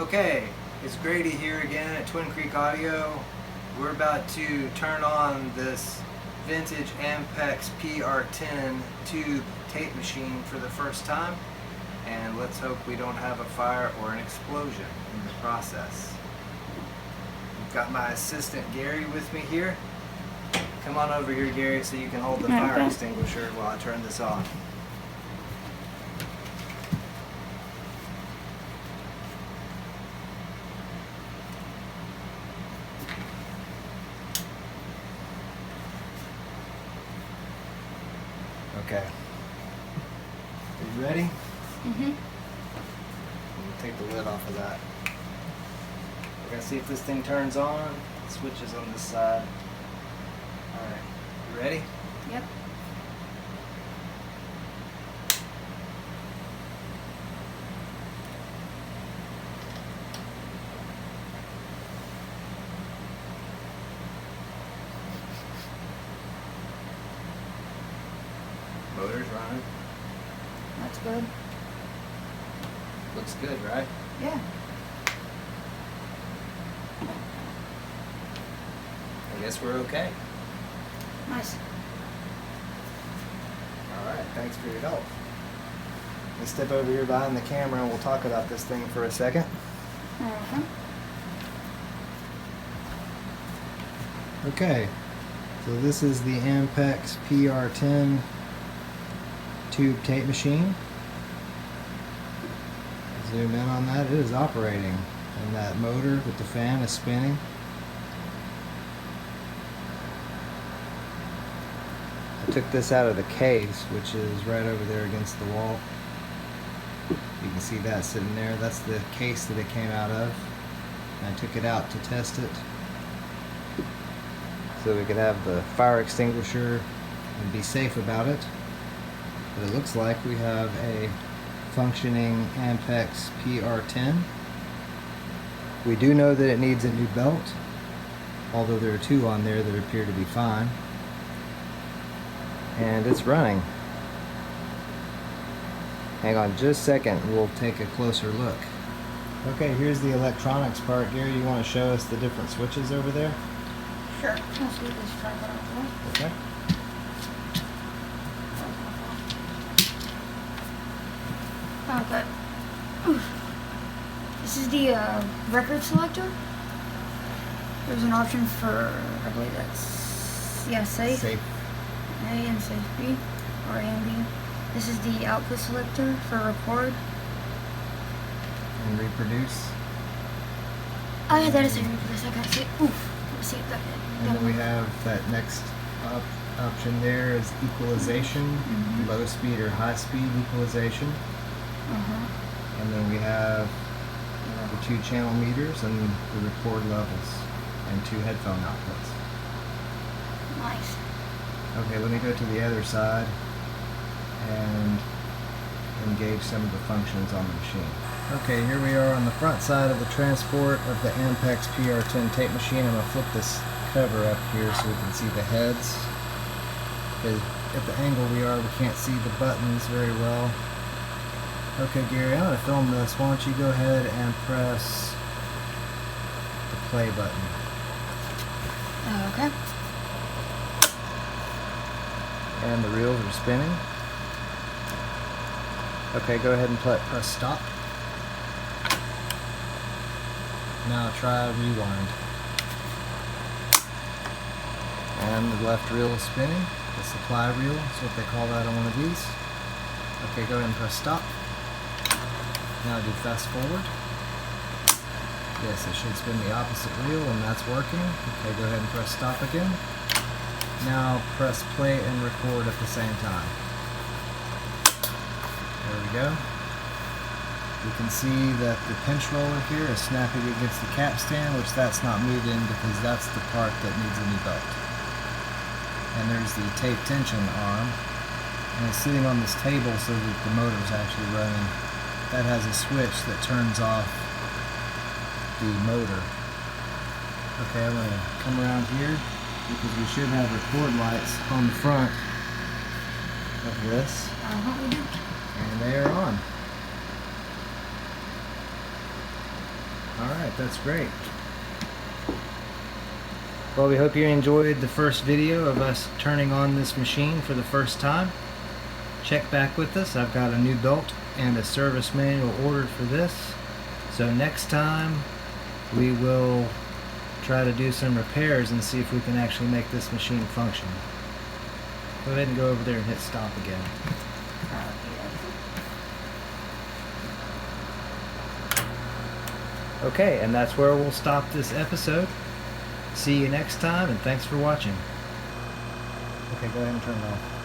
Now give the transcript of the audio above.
Okay, it's Grady here again at Twin Creek Audio. We're about to turn on this vintage Ampex PR-10 tube tape machine for the first time, and let's hope we don't have a fire or an explosion in the process. I've got my assistant Gary with me here. Come on over here, Gary, so you can hold the fire extinguisher while I turn this on. Okay. Are you ready? Mm-hmm. Take the lid off of that. We're gonna see if this thing turns on. The switch is on this side. Alright. You ready? Yep. Motor's running. That's good. Looks good, right? Yeah. I guess we're okay. Nice. Alright, thanks for your help. Let's step over here behind the camera and we'll talk about this thing for a second. Uh-huh. Okay, so this is the Ampex PR-10 tube tape machine. Zoom in on that, it is operating, and that motor with the fan is spinning. I took this out of the case, which is right over there against the wall. You can see that sitting there. That's the case that it came out of. And I took it out to test it so we could have the fire extinguisher and be safe about it. But it looks like we have a functioning Ampex PR-10. We do know that it needs a new belt, although there are two on there that appear to be fine. And it's running. Hang on just a second, we'll take a closer look. Okay, here's the electronics part. Gary, you want to show us the different switches over there? Sure. Let's get this tripod out the way. Okay. Okay. This is the record selector. There's an option for, I believe that's, yeah, safe. Safe. A and safe B, or A and B. This is the output selector for record. And reproduce. Oh yeah, that is safe for this. I can't see it. Oof. Let me see it. And then we have that next option there is equalization, low speed or high speed equalization. And then we have the two channel meters and the record levels and two headphone outputs. Nice. Okay, let me go to the other side and engage some of the functions on the machine. Okay, here we are on the front side of the transport of the Ampex PR-10 tape machine. I'm going to flip this cover up here so we can see the heads. Because at the angle we are, we can't see the buttons very well. Okay, Gary, I'm going to film this. Why don't you go ahead and press the play button. Okay. And the reels are spinning. Okay, go ahead and press stop. Now try rewind. And the left reel is spinning. The supply reel is what they call that on one of these. Okay, go ahead and press stop. Now do fast forward. Yes, it should spin the opposite reel, and that's working. Okay, go ahead and press stop again. Now press play and record at the same time. There we go. You can see that the pinch roller here is snapping against the capstan, which that's not moving because that's the part that needs a new belt. And there's the tape tension arm. And it's sitting on this table so that the motor is actually running. That has a switch that turns off the motor. Okay, I'm going to come around here because we should have record lights on the front of this. We do. And they are on. Alright, that's great. Well, we hope you enjoyed the first video of us turning on this machine for the first time. Check back with us. I've got a new belt and a service manual ordered for this. So next time we will try to do some repairs and see if we can actually make this machine function. Go ahead and go over there and hit stop again. Okay, and that's where we'll stop this episode. See you next time, and thanks for watching. Okay, go ahead and turn it off.